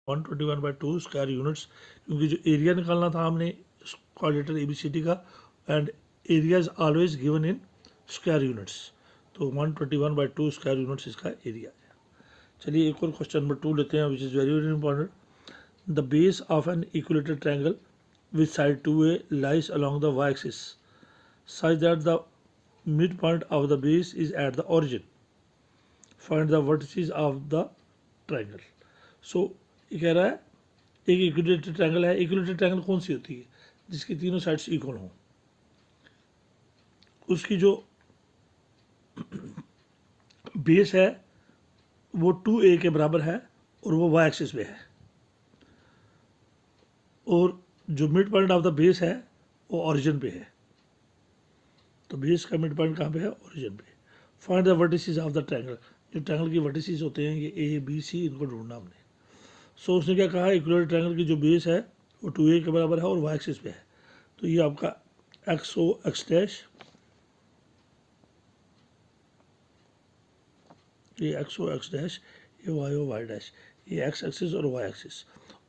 121/2 square units, क्योंकि जो area निकालना था हमने क्वाड्रेटर ABCD का, and area is always given in square units, तो 121/2 स्क्वायर यूनिट्स इसका एरिया है। चलिए एक और क्वेश्चन नंबर 2 लेते हैं, which is very very important. The base of N equilateral triangle with side 2A lies along the y-axis such that the midpoint of the base is at the origin. Find the vertices of the triangle. So ये कह रहा है एक equilateral triangle है। Equilateral triangle कौन सी होती है? जिसकी तीनों साइड्स इक्वल हों। उसकी जो बेस है वो 2A के बराबर है और वो y एक्सिस पे है, और जो mid point of the base है वो ओरिजिन पे है। तो बेस का मिड पॉइंट कहाँ पे है? ओरिजिन पे। Find the vertices of the triangle. जो ट्रायंगल की वर्टिसेस होते हैं ये ABC, इनको ढूंढना हमने। सो उसने क्या कहा, इक्विलेटरल ट्रायंगल की जो बेस है वो 2A के बराबर है और y एक्सिस पे है। तो ये आपका XOX डैश, ये XOX डैश, ये YOY डैश, ये X एक्सिस और Y एक्सिस।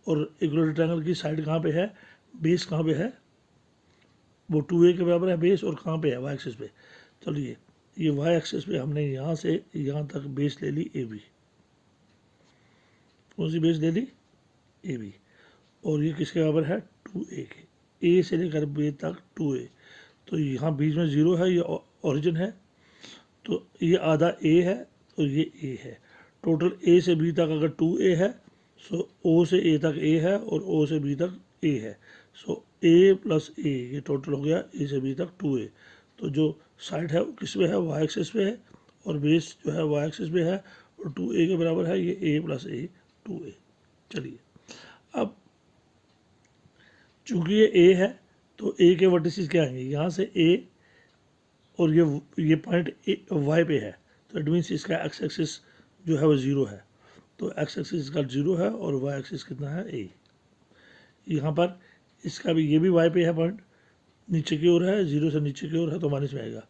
और इक्विलेटरल ट्रायंगल की साइड कहाँ पे है? बेस कहाँ पे है? वो 2A के बराबर है बेस, और कहाँ पे है? Y एक्सिस पे। चलिए ये Y एक्सिस पे हमने यहाँ से यहाँ तक बेस ले ली AB। कौन सी बेस ले ली? AB। और ये किसके बराबर है? 2A के। A से लेकर B तक 2A। तो यहाँ बीच में 0 है, ये ओरिजिन है, तो ये आधा A है और ये A है। टोटल A से B तक अगर 2A है, सो O से A तक A है और O से B तक A है। सो A प्लस A, ये टोटल हो गया A से B तक 2A। तो जो साइड है वो किस पे है? Y एक्सिस पे है, और बेस जो है Y एक्सिस पे है, और 2A के बराबर है, ये A प्लस A 2A। चलिए अब चूंकि ये A है तो A के वर्टिसेस क्या आएंगे? यहाँ से A, और ये पॉइंट Y पे है, तो इट मीन्स इसका X एक्सिस जो है वो 0 है। तो X एक्सिस इसका 0 है और Y एक्सिस कितना है? A। यहाँ पर इसका भी, ये भी Y पे है पॉइंट, नीचे की ओर है, 0 से नीचे की ओर है तो माइनस में आएगा।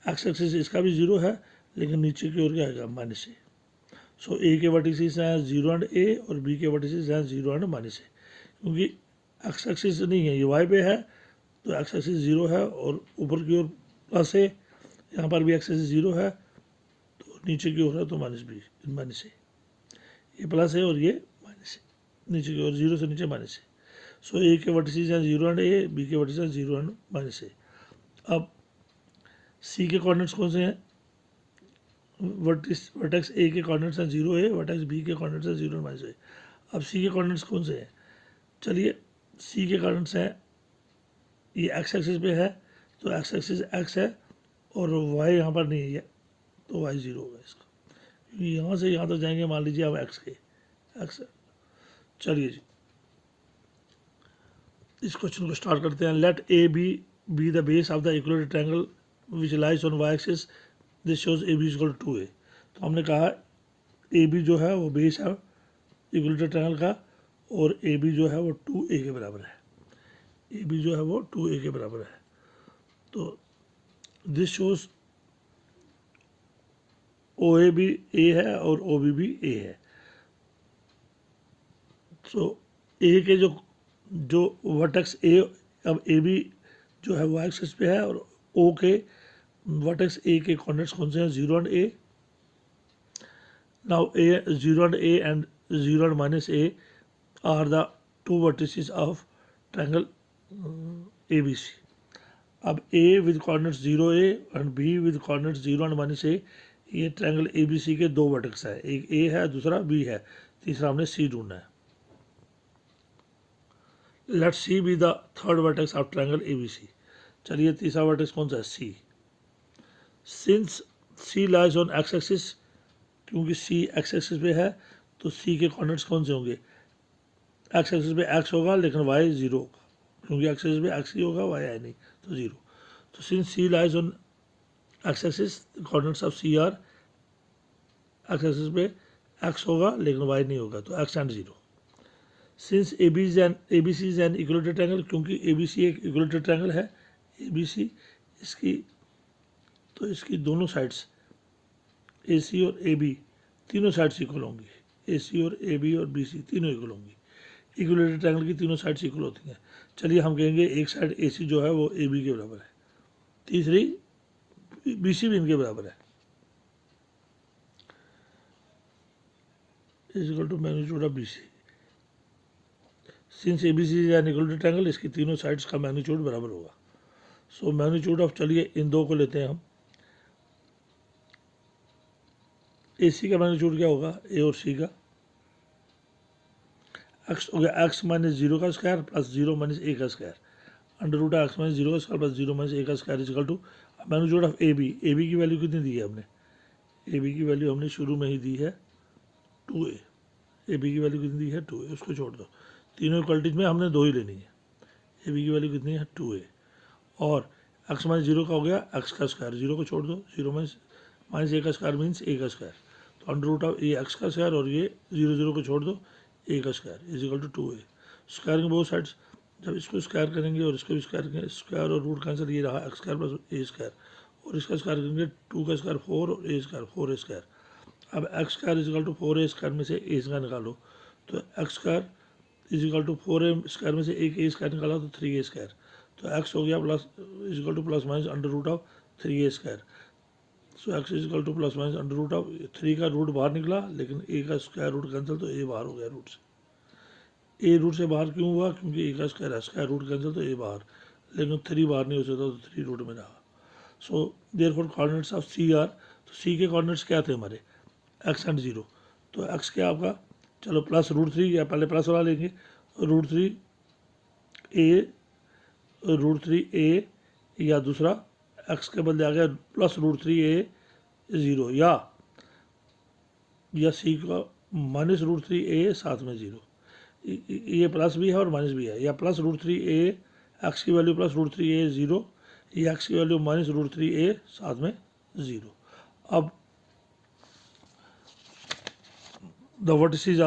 X एक्सिस इसका भी 0 है, लेकिन नीचे की ओर क्या आएगा? माइनस से। सो A के वर्टिसेस हैं 0 एंड A, और B के वर्टिसेस हैं 0 एंड माइनस A। क्योंकि X एक्सिस नहीं है, ये Y पे है, तो X एक्सिस 0 है और ऊपर की ओर प्लस है, यहाँ पर भी X एक्सिस 0 है, तो नीचे की ओर है तो माइनस है। ये प्लस है और ये माइनस है, नीचे की ओर 0 से नीचे माइनस है। सो A के वर्टिसेस हैं 0 एंड A, B के वर्टिसेस हैं 0 एंड माइनस है। अब C के कोऑर्डिनेट्स कौन से हैं? वर्टेक्स A के कोऑर्डिनेट्स हैं 0A, वर्टेक्स B के कोऑर्डिनेट्स हैं 0 एंड माइनस A। अब C के कोऑर्डिनेट्स कौन से हैं? चलिए C के कोऑर्डिनेट्स हैं, ये X एक्सिस पे है, तो X एक्सिस X है और Y यहाँ पर नहीं है, तो Y 0 होगा इसका, क्योंकि यहाँ से यहाँ तक जाएंगे, मान लीजिए हम X के X। चलिए जी इस क्वेश्चन को स्टार्ट करते हैं। Let AB be the base of the equilateral triangle which lies on Y axis, this shows AB is equal to 2A। तो हमने कहा AB जो है वो बेस है इक्विलेटरल ट्रायंगल का, और AB जो है वो 2A के बराबर है। AB जो है वो 2A के बराबर है। तो दिस शोज OA भी A है और OB भी A है। सो A के जो वर्टेक्स A, अब AB जो है Y एक्सिस पे है, और O के वर्टेक्स A के कोऑर्डिनेट्स कौन से हैं? 0 and A। Now A 0 and A and 0 and minus A are the two vertices of triangle ABC। अब A with coordinates 0A and B with coordinates 0 and minus A, ये triangle ABC के दो vertex है, एक A है दूसरा B है, तीसरा हमने C ढूंढना है। Let C be the third vertex of triangle ABC। चलिए तीसरा वर्टेक्स कौन सा है? C। Since C lies on X axis, क्योंकि C X एक्सिस पे है, तो C के कोऑर्डिनेट्स कौन से होंगे? X एक्सिस पे X होगा लेकिन Y 0 होगा, क्योंकि X एक्सिस पे X ही होगा, Y है नहीं, तो 0। तो since C lies on X axis, coordinates of C are, X axis पे X होगा लेकिन Y नहीं होगा, तो X and 0। Since ABC is an equilateral triangle, क्योंकि ABC एक इक्विलेटरल ट्रायंगल है, ABC इसकी, तो इसकी दोनों साइड्स AC और AB तीनों साइड्स इक्वल होंगी, AC और AB और BC तीनों इक्वल होंगी। इक्वलेटरल ट्रायंगल की तीनों साइड्स इक्वल होती हैं। चलिए हम कहेंगे एक साइड AC जो है वो AB के बराबर है, तीसरी BC भी इनके बराबर है। Is equal to magnitude of BC। Since ABC is an equilateral triangle, इसकी तीनों साइड्स का मैग्नीट्यूड बराबर होगा। सो मैग्नीट्यूड ऑफ, चलिए इन दो को लेते हैं हम। AC का मैग्नीट्यूड क्या होगा, A और C का, x हो गया x माइनस 0 का स्क्वायर प्लस 0 माइनस A का square, under root x minus 0 का स्क्वायर प्लस 0 माइनस A का square is equal to magnitude of AB। AB की वैल्यू कितनी दी है हमने, AB की वैल्यू हमने शुरू में ही दी है 2A। AB की वैल्यू कितनी दी है 2A, उसको छोड़ दो, तीनों इक्वलिटीज में हमने दो ही लेनी है। AB की वैल्यू कितनी है 2A, और x माइनस 0 का हो गया x का स्क्वायर, 0 को छोड़ दो, 0 माइनस A का स्क्वायर मीन्स A का स्क्वायर, तो अंडर रूट ऑफ ये x का स्क्वायर और ये 0 को छोड़ दो A का square is equal to 2A। Squaring both sides, जब इसको स्क्वायर करेंगे और इसको भी स्क्वायर करेंगे, स्क्वायर और रूट कैंसिल, ये रहा x square plus A square, और इसका स्क्वायर करेंगे 2 का स्क्वायर 4 और A स्क्वायर 4A स्क्वायर। अब x square is equal to 4A square में से A स्क्वायर निकालो, तो x square is equal to 4A square में से एक A स्क्वायर निकाला तो 3A स्क्वायर, तो x हो गया plus is equal to plus minus under root of 3A square. So x is equal to plus minus under root of 3 का root बाहर निकला, लेकिन A का स्क्वायर रूट कैंसिल, तो A बाहर हो गया रूट से। A रूट से बाहर क्यों हुआ, क्योंकि A का स्क्वायर है, स्क्वायर रूट कैंसिल तो A बाहर, लेकिन 3 बाहर नहीं हो सकता, तो 3 रूट में रहा। So therefore coordinates of C are, तो C के कोऑर्डिनेट्स क्या थे हमारे, x एंड 0, तो x क्या आपका, चलो प्लस रूट 3, या पहले प्लस वाला लेंगे, रूट 3a, या दूसरा x के बदले आ गया प्लस रूट 3a 0, या C का माइनस रूट 3a साथ में 0, ये प्लस भी है और माइनस भी है, या प्लस रूट 3a x की वैल्यू प्लस रूट 3a 0, या x की वैल्यू माइनस रूट 3a साथ में 0। अब the vertices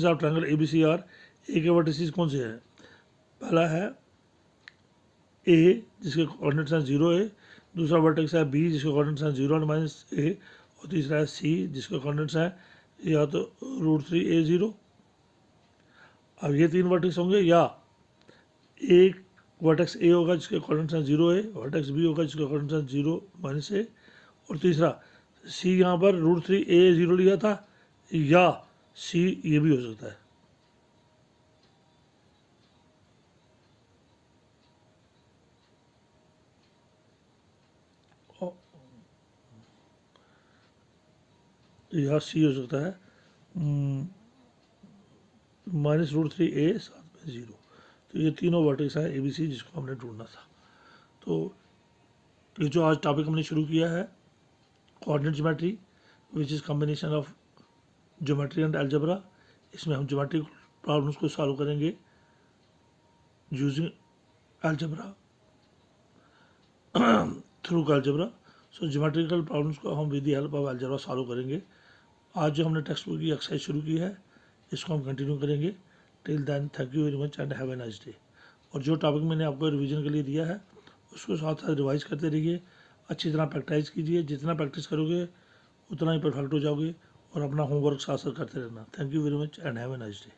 of triangle ABC are, A के वर्टिसेस कौन से हैं, पहला है A जिसके कोऑर्डिनेट्स हैं 0A, दूसरा वर्टेक्स है B जिसके कोऑर्डिनेट्स हैं 0 और माइनस A, और तीसरा है C जिसके कोऑर्डिनेट्स हैं या तो रूट 3a 0। अब ये तीन वर्टेक्स होंगे, या एक वर्टेक्स A होगा जिसके कोऑर्डिनेट्स हैं 0A, वर्टेक्स B होगा जिसके कोऑर्डिनेट्स हैं 0 माइनस A, और तीसरा C यहाँ पर रूट 3a 0 लिया था, या C ये भी हो सकता है। या C हो सकता है माइनस रूट 3a साथ में 0। तो ये तीनों वर्टेक्स हैं ABC जिसको हमने ढूंढना था। तो ये जो आज टॉपिक हमने शुरू किया है, coordinate geometry which is combination of geometry and algebra, इसमें हम ज्योमेट्री प्रॉब्लम्स को सॉल्व करेंगे यूजिंग अलजेब्रा थ्रू अलजेब्रा। सो ज्योमेट्रिकल प्रॉब्लम्स को हम with the help of algebra solve करेंगे। आज जो हमने टेक्स्ट बुक की एक्सरसाइज शुरू की है इसको हम कंटिन्यू करेंगे। Till then thank you very much and have a nice day. और जो टॉपिक मैंने आपको रिवीजन के लिए दिया है उसको साथ साथ रिवाइज करते रहिए, अच्छी तरह प्रैक्टिस कीजिए। जितना प्रैक्टिस करोगे उतना ही परफेक्ट हो जाओगे, और अपना होमवर्क साथ साथ करते रहना। Thank you very much and have a nice day.